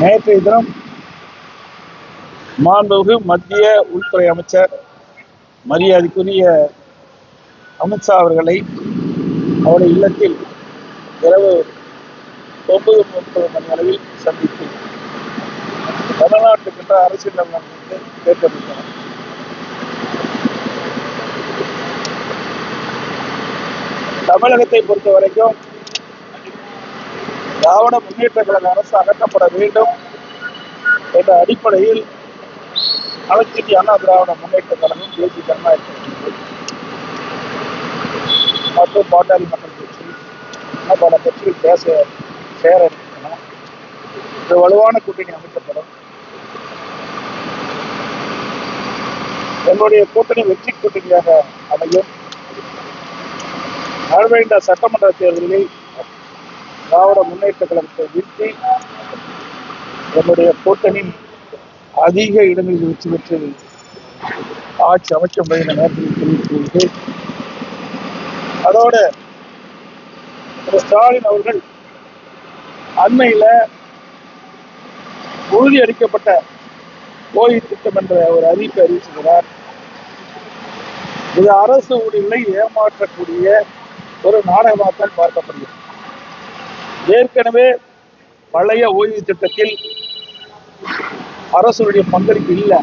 நேற்றைய தினம் மாண்புமிகு மத்திய உள்துறை அமைச்சர் மரியாதைக்குரிய அமித்ஷா அவர்களை அவருடைய இல்லத்தில் இரவு 9:30 மணி அளவில் சந்தித்து தமிழ்நாட்டுக்கின்ற அரசியல் நலன் கேட்கப்பட்டனர். தமிழகத்தை பொறுத்த வரைக்கும் திராவிட முன்னேற்ற கழக அரசு அகற்றப்பட வேண்டும் என்ற அடிப்படையில் அனைத்து இந்திய அண்ணா திராவிட முன்னேற்ற கழகம், தேசிய ஜனநாயக கட்சி மற்றும் பாட்டாளி மக்கள் கட்சி பல கட்சிகள் பேச சேர இருக்கின்றன. ஒரு வலுவான கூட்டணி அமைக்கப்படும். எங்களுடைய கூட்டணி வெற்றி கூட்டணியாக அமையும். வரவேண்ட சட்டமன்ற தேர்தலில் திராவிட முன்னேற்ற கழகத்தை வீழ்த்தி என்னுடைய கூட்டணி அதிக இடங்களில் வெற்றி பெற்று ஆட்சி அமைக்க முடியும் நேரத்தில் தெரிவித்துள்ளது. அதோடு திரு ஸ்டாலின் அவர்கள் அண்மையில உறுதியளிக்கப்பட்ட ஓய்வு திட்டம் என்ற ஒரு அறிவிப்பை அறிவிச்சிருக்கிறார். இது அரசு ஊழியர்களை ஏமாற்றக்கூடிய ஒரு நாடகமாகத்தான் பார்க்கப்படுகிறது. ஏற்கனவே பழைய ஓய்வு திட்டத்தில் அரசுடைய பங்களிப்பு இல்லை.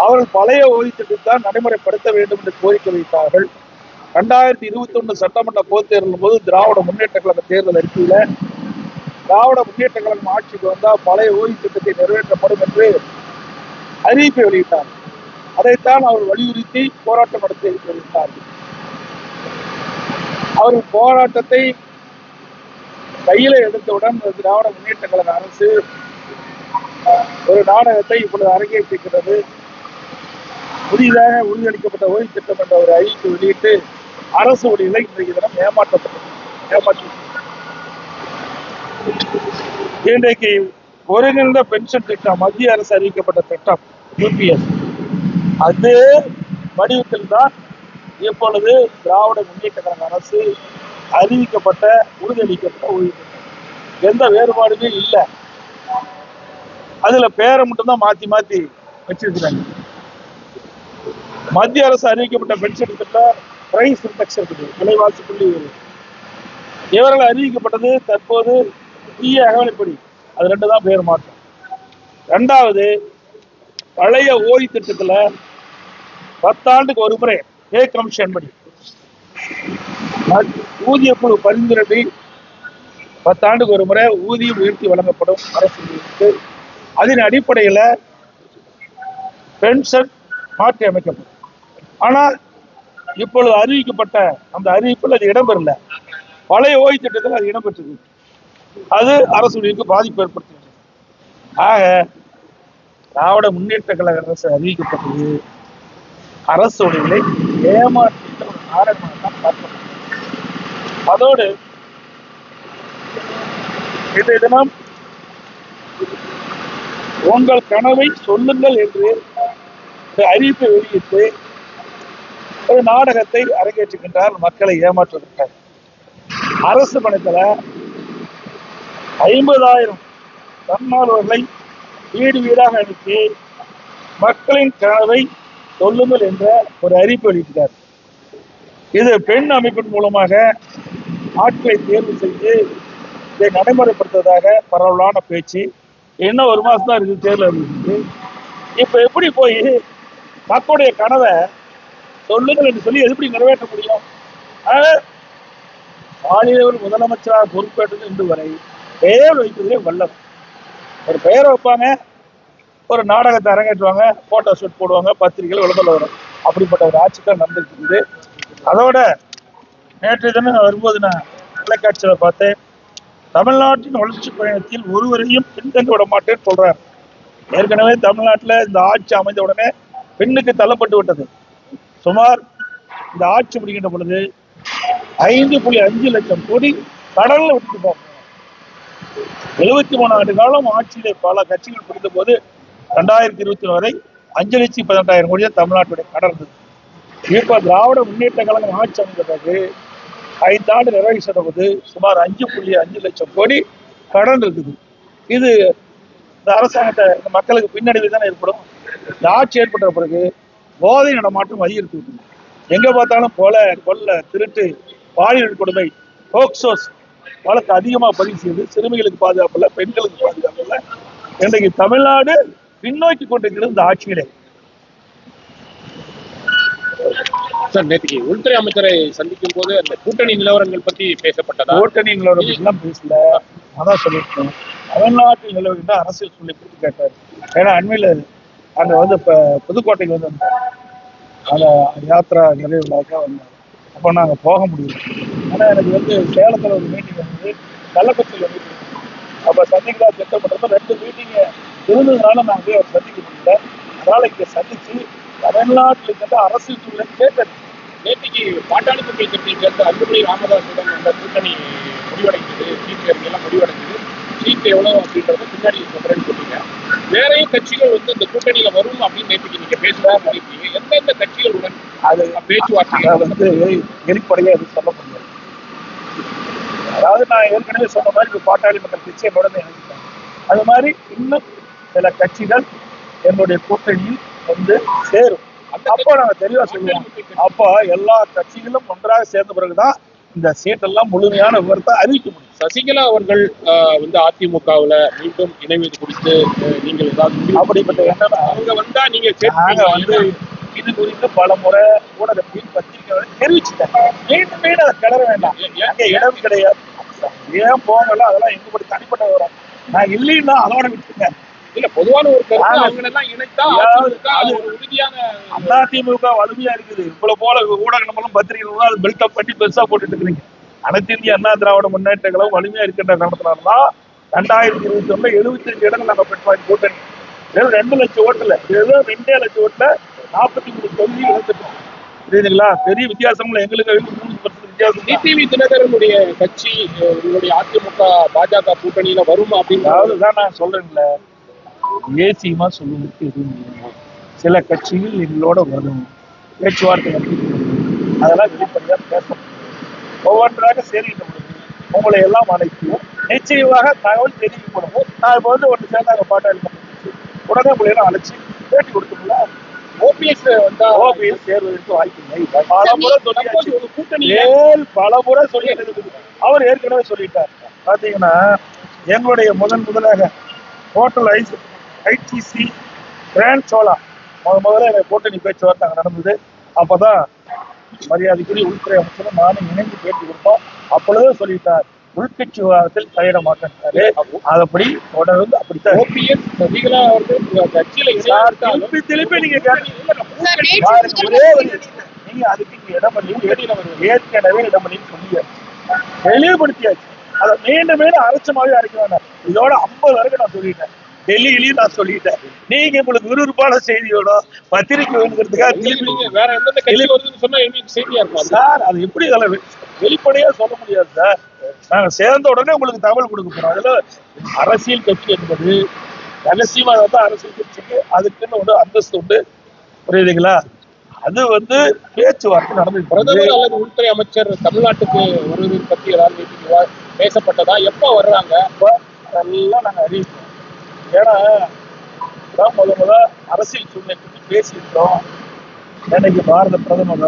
அவர்கள் பழைய ஓய்வு திட்டத்தை நடைமுறைப்படுத்த வேண்டும் என்று கோரிக்கை வைத்தார்கள். 2021 சட்டமன்ற பொதுத் தேர்தலின் போது திராவிட முன்னேற்ற கழக தேர்தல் அறிக்கையில திராவிட முன்னேற்ற கழகம் ஆட்சிக்கு வந்தால் பழைய ஓய்வு திட்டத்தை நிறைவேற்றப்படும் என்று அறிவிப்பை வெளியிட்டார். அதைத்தான் அவர் வலியுறுத்தி போராட்டம் நடத்தி வருகிறார்கள். அவர்கள் போராட்டத்தை கையில எடுத்தவுடன் திராவிட முன்னேற்ற கழக அரசு ஒரு நாடகத்தை இப்பொழுது அரங்கேற்றிருக்கிறது. புதிதாக உறுதியளிக்கப்பட்ட ஓய்வு திட்டம் என்ற ஒரு அறிவிப்பு வெளியிட்டு அரசு ஊழியர்களை இன்றைய தினம் ஏமாற்றி இன்றைக்கு ஒருங்கிணைந்த பென்ஷன் திட்டம், மத்திய அரசு அறிவிக்கப்பட்ட திட்டம் யூபிஎஸ், அதே வடிவத்தில் தான் இப்பொழுது திராவிட முன்னேற்ற கழக அரசு அறிவிக்கப்பட்ட உறுதியளிக்கப்பட்ட ஓய்வு திட்டம். எந்த வேறுபாடுமே இல்லை. அதுல பேரை மட்டும்தான் மாத்தி மாத்தி வச்சிருக்கிறாங்க. மத்திய அரசு அறிவிக்கப்பட்ட பென்ஷன் திட்டம் பிரைஸ் இண்டெக்ஸ் இருக்குது, விலைவாசி புள்ளி. இவர்கள் அறிவிக்கப்பட்டது தற்போது புதிய அகவலைப்படி, அது ரெண்டு தான் பேர் மாற்றம். ரெண்டாவது, பழைய ஓய்வு திட்டத்துல 10 ஆண்டுக்கு ஒரு முறை பே கமிஷன் படி ஊதிய குழு பரிந்துரை 10 ஆண்டுக்கு ஒரு முறை ஊதியம் உயர்த்தி வழங்கப்படும் அரசு. அதன் அடிப்படையில் பென்ஷன் மாற்றி அமைக்கப்படும். ஆனால் இப்பொழுது அறிவிக்கப்பட்ட அந்த அறிவிப்பில் அது இடம்பெறல. பழைய ஓய்வு திட்டத்தில் அது இடம்பெற்றது. அது அரசுக்கு பாதிப்பு ஏற்படுத்துகிறது. ஆக திராவிட முன்னேற்ற கழக அரசு அறிவிக்கப்பட்டது அரசு ஊழியர்களை ஏமாற்ற ஒரு நாடகமாக தான் பார்க்கப்பட்டது. அதோடு இன்றைய தினம் உங்கள் கனவை சொல்லுங்கள் என்று அறிவிப்பை வெளியிட்டு ஒரு நாடகத்தை அரங்கேற்றுகின்றார் மக்களை ஏமாற்றுவதற்காக. அரசு பணத்தில் 50,000 தன்னார்வர்களை வீடு வீடாக அனுப்பி மக்களின் கனவை சொல்லுங்கள் என்ற ஒரு அறிவிப்பு வெளியிட்டார். இது பெண் அமைப்பின் மூலமாக ஆட்களை தேர்வு செய்து இதை நடைமுறைப்படுத்துவதாக பரவலான பேச்சு. இன்னும் ஒரு மாசம் தான் இருக்குது தேர்தல் அறிவிப்பு. இப்ப எப்படி போய் மக்களுடைய கனவை சொல்லுங்கள் என்று சொல்லி எப்படி நிறைவேற்ற முடியும்? மாநில முதலமைச்சராக பொறுப்பேற்றது இன்று வரை பெயர் வைப்பதிலே வல்லவர். ஒரு பெயரை வைப்பாங்க, ஒரு நாடகத்தை அரங்கேற்றுவாங்க, போட்டோ ஷூட் போடுவாங்க, பத்திரிகைகள் விளம்பரம் வரும். அப்படிப்பட்ட ஒரு ஆட்சி தான் நடந்துருக்குது. அதோட நேற்று தினம் வரும்போது நான் தொலைக்காட்சியில் பார்த்தேன், தமிழ்நாட்டின் வளர்ச்சி பயணத்தில் ஒருவரையும் பின்தங்க விட மாட்டேன்னு சொல்றாரு. ஏற்கனவே தமிழ்நாட்டில் இந்த ஆட்சி அமைந்த உடனே பெண்ணுக்கு தள்ளப்பட்டு விட்டது. சுமார் இந்த ஆட்சி முடிக்கின்ற பொழுது 5.5 லட்சம் கோடி கடல்ல விட்டு போகும். 73 ஆண்டு காலம் ஆட்சியிலே பல கட்சிகள் புரிந்த போது 2020 வரை 5,18,000 கோடி தான் தமிழ்நாட்டுடைய கடன் இருந்தது. இப்ப திராவிட முன்னேற்ற கழகம் ஆட்சி அமைந்த பிறகு 5 ஆண்டு நிறைவு செய்த போது சுமார் 5.5 லட்சம் கோடி கடன் இருக்குது. இது இந்த அரசாங்கத்தை இந்த மக்களுக்கு பின்னடைவு தானே ஏற்படும். இந்த ஆட்சி ஏற்பட்ட பிறகு போதை நடமாட்டம் அதிகரித்து விட்டது. எங்க பார்த்தாலும் கொள்ள திருட்டு பாலியல் கொடுமை போக்சோஸ் வழக்கு அதிகமா பதிவு செய்து சிறுமிகளுக்கு பாதுகாப்பு இல்லை, பெண்களுக்கு பாதுகாப்பு இல்லை. இன்றைக்கு தமிழ்நாடு பின்னோக்கி கொண்டிருக்கிறது இந்த ஆட்சியிலே. சார், நேற்றுக்கு உள்துறை அமைச்சரை சந்திக்கும் போது அந்த கூட்டணி நிலவரங்கள் பத்தி பேசப்பட்டதா? கூட்டணி நிலவரம் எல்லாம் பேசல. அதான் சொல்லியிருக்கேன், தமிழ்நாட்டில் நிலவுகின்ற அரசியல் சூழ்நிலை குறித்து கேட்டார். ஏன்னா அண்மையில் அங்க வந்து இப்ப புதுக்கோட்டைக்கு வந்து அந்த யாத்திரா நிறைவு விழாக்கா வந்தாங்க. அப்போ நாங்கள் போக முடியும். ஆனால் எனக்கு வந்து சேலத்தில் ஒரு மீட்டிங் வந்து கள்ளக்குறிச்சியில் மீட்டிங், அப்போ சந்திக்கலாம் திட்டப்பட்டப்போ 2 மீட்டிங்கு இருந்ததுனால நாங்கள் போய் அவர் சந்திக்க முடியல. அதனால இங்கே சந்திச்சு தமிழ்நாட்டில் இருக்கின்ற அரசியல் சூழ்நிலை கேட்டது. நேற்றுக்கு பாட்டாளி மக்கள் கட்சியை சேர்ந்த அன்புமணி ராமதாசுடன் அந்த கூட்டணி முடிவடைந்தது, சீட்டு எல்லாம் முடிவடைந்தது. சீட்டு எவ்வளவு அப்படின்றத பின்னாடி சொல்றேன்னு சொன்னீங்க. வேறையும் கட்சிகள் வந்து இந்த கூட்டணியில வரும் அப்படின்னு நேற்றுக்கு நீங்க பேசுறதா சொல்லியிருக்கீங்க. எந்தெந்த கட்சிகளுடன் அது பேச்சுவார்த்தை வந்து வெளிப்படையா எதுவும் சொல்ல முடியாது. அதாவது நான் ஏற்கனவே சொன்ன மாதிரி இப்போ பாட்டாளி மக்கள் கட்சி என்னோட இணைச்சிட்டாங்க. அது மாதிரி இன்னும் சில கட்சிகள் என்னுடைய கூட்டணியில் வந்து சேரும். அப்போ நாங்க தெளிவா சொல்லுவோம். அப்போ எல்லா கட்சிகளும் ஒன்றாக சேர்ந்த பிறகுதான் இந்த சீட்டெல்லாம் முழுமையான விவரத்தை அறிவிக்க முடியும். சசிகலா அவர்கள் வந்து அதிமுகவுல மீண்டும் இணைவது குறித்து நீங்கள் ஏதாவது அப்படிப்பட்ட எண்ணம் அவங்க வந்தா நீங்க வந்து இது குறித்து பல முறை ஊடகத்தில் பத்திரிகை தெரிவிச்சுட்டாங்க. மீண்டும் மீண்டும் அதை கிளற வேண்டாம், அங்க இடம் கிடையாது. ஏன் போகல, அதெல்லாம் எங்க தனிப்பட்ட விவரம். நான் இல்லைன்னா அதோட விட்டுருங்க. இல்ல, பொதுவான ஒரு கருத்து அவங்க எல்லாம் இணைத்தா உறுதியான அதிமுக வலிமையா இருக்குது. இவ்வளவு போல ஊடகங்களும் பத்திரிகைகளும் அது பில்டப் பண்ணி பெருசா போட்டுட்டு இருக்கிறீங்க. அனைத்து இந்திய அண்ணா திராவிட முன்னேற்ற கழகம் வலிமையா இருக்கின்ற காரணத்தினால்தான் 2021 75 இடங்கள் நாங்க பெற்றோம். கூட்டணி 2 லட்சம் ஓட்டுல, 2 லட்சம் ஓட்டுல 43 தொகுதி எடுத்துட்டோம். புரியுதுங்களா? பெரிய வித்தியாசம் இல்லை எங்களுக்கு. 3% வித்தியாசம். டிடிவி தினகரனுடைய கட்சி உங்களுடைய அதிமுக பாஜக கூட்டணியில வரும் அப்படின்னு அதுதான் நான் சொல்றேன்ல, ஏசியமா சொல்லுவதற்கு எதுவும் இல்லை. சில கட்சிகள் எங்களோட வரும், பேச்சுவார்த்தை அதெல்லாம் வெளிப்படையா பேச ஒவ்வொன்றாக சேர்க்கிட்ட முடியும். உங்களை எல்லாம் அழைத்து நிச்சயமாக தகவல் தெரிவிக்கப்படும். நான் இப்போ வந்து ஒன்று சேர்ந்தாங்க பாட்டாளி உடனே உங்களை எல்லாம் அழைச்சி பேட்டி கொடுத்துங்களா. ஓபிஎஸ் வந்தா ஓபிஎஸ் சேர்வதற்கு வாய்ப்பில்லை. பல முறை சொல்லிட்டு அவர் ஏற்கனவே சொல்லிட்டார். பாத்தீங்கன்னா எங்களுடைய முதலாக ஹோட்டல் ஐடிசி கிராண்ட் சோலா முதல்ல கூட்டணி பேச்சுவார்த்தை அங்கே நடந்தது. அப்பதான் மரியாதைக்குரிய உள்துறை அமைச்சரும் நானும் இணைந்து பேட்டி கொடுத்தோம். அப்பொழுதே சொல்லிட்டார், உள்கட்சி விவாதத்தில் தலையிட மாட்டேன்ட்டாரு. அதப்படி தொடர்ந்து அப்படித்தான். ஓபிஎஸ் சசிகலா அவர்கள் கட்சியில திருப்பி நீங்க நீங்க அதுக்கு இங்க இடமளியும் ஏற்கனவே இடமளியும் சொல்லி தெளிவுபடுத்தியாச்சு. அதை மீண்டும் மீண்டும் அரைச்சமாவே அரைக்க வேண்டாம். இதோட 50 வரைக்கும் நான் சொல்லிட்டேன், டெல்லியிலையும் நான் சொல்லிட்டேன். நீங்க உங்களுக்கு விறுவிறுப்பான செய்தியோட பத்திரிகை வேணுங்கிறதுக்காக வேற எந்த கட்சி வருதுன்னு சொன்னா எங்களுக்கு செய்தியா இருக்கும் சார். அது எப்படி வெளிப்படையா சொல்ல முடியாது சார். நாங்க சேர்ந்த உடனே உங்களுக்கு தகவல் கொடுக்க போறோம். அதுல அரசியல் கட்சி என்பது ரகசியமா தான் அரசியல் கட்சிக்கு அதுக்குன்னு ஒரு அந்தஸ்து உண்டு. புரியுதுங்களா? அது வந்து பேச்சுவார்த்தை நடந்து. பிரதமர் அல்லது உள்துறை அமைச்சர் தமிழ்நாட்டுக்கு வருவதை பத்தி ஏதாவது பேசப்பட்டதா? எப்ப வர்றாங்க? அதெல்லாம் நாங்க அறிவிப்போம். ஏன்னா முதல்ல அரசியல் சூழ்நிலை பற்றி பேசியிருக்கோம். இன்னைக்கு பாரத பிரதமர்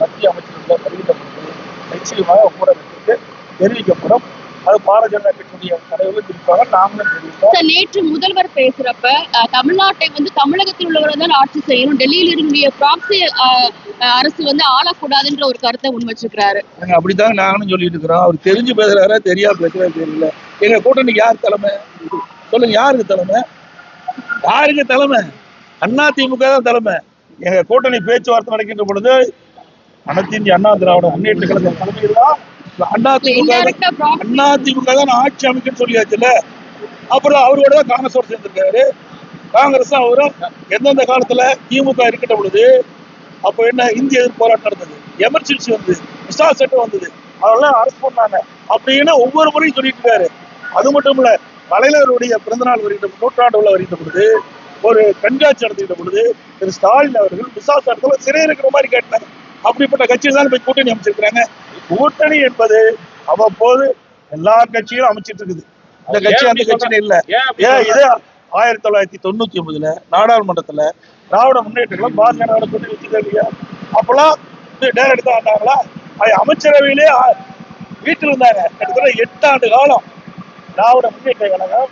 மத்திய அமைச்சர்கள் வெளியிடப்பட்டு நிச்சயமாக ஊடகத்துக்கு தெரிவிக்கப்படும். அது பாரதிய ஜனதா கட்சியுடைய தலைவர்கள் இருப்பாங்க, நாங்களும் தெரிவிப்போம். நேற்று முதல்வர் பேசுறப்ப தமிழ்நாட்டை வந்து தமிழகத்தில் உள்ளவர்கள் தான் ஆட்சி செய்யணும், டெல்லியில் இருக்கக்கூடிய ப்ராக்ஸி அரசு வந்து ஆளக்கூடாதுன்ற ஒரு கருத்தை முன் வச்சிருக்கிறாரு. அப்படித்தாங்க நாங்களும் சொல்லிட்டு இருக்கிறோம். அவர் தெரிஞ்சு பேசுறாரா தெரியாம பேசுறா தெரியல. எங்க கூட்டணிக்கு யார் தலைமை சொல்லுங்க? யாருக்கு தலைமை? யாருக்கு தலைமை? அதிமுக தான் தலைமை. எங்க கூட்டணி பேச்சுவார்த்தை நடக்கின்ற பொழுது அனைத்து இந்திய அண்ணா திராவிட முன்னேற்ற கழக தலைமையில் தான் அதிமுக தான் ஆட்சி அமைக்கன்னு சொல்லியாச்சுல்ல. அப்புறம் அவரோட தான் காங்கிரஸோட சேர்ந்திருக்காரு. காங்கிரஸ் அவரும் எந்தெந்த காலத்துல திமுக இருக்கின்ற பொழுது அப்ப என்ன இந்திய எதிர்ப்பு போராட்டம் நடந்தது, எமர்ஜென்சி வந்தது, விசா சட்டம் வந்தது, அதெல்லாம் அரசு பண்ணாங்க அப்படின்னு ஒவ்வொரு முறையும் சொல்லிட்டு இருக்காரு. அது மட்டும் இல்ல, கலைஞருடைய பிறந்தநாள் வருகின்ற நூற்றாண்டு விழா வருகின்ற பொழுது ஒரு கண்காட்சி நடத்துகின்ற பொழுது திரு ஸ்டாலின் அவர்கள் விசா சட்டத்துல சிறை இருக்கிற மாதிரி கேட்டாங்க. அப்படிப்பட்ட கட்சியை தான் போய் கூட்டணி அமைச்சிருக்கிறாங்க. கூட்டணி என்பது அவ்வப்போது எல்லா கட்சியும் அமைச்சிட்டு இருக்குது. இந்த கட்சி அந்த கட்சியில இல்ல. ஏன் அப்படி ஏன் இதே 1999 நாடாளுமன்றத்துல திராவிட முன்னேற்றங்களும் பாஜக கூட்டணி வச்சுக்கா இல்லையா? அப்பெல்லாம் நேரடி தான் ஆண்டாங்களா? அமைச்சரவையிலே வீட்டில் இருந்தாங்க. கிட்டத்தட்ட 8 ஆண்டு காலம் திராவிட முன்னேற்ற கழகம்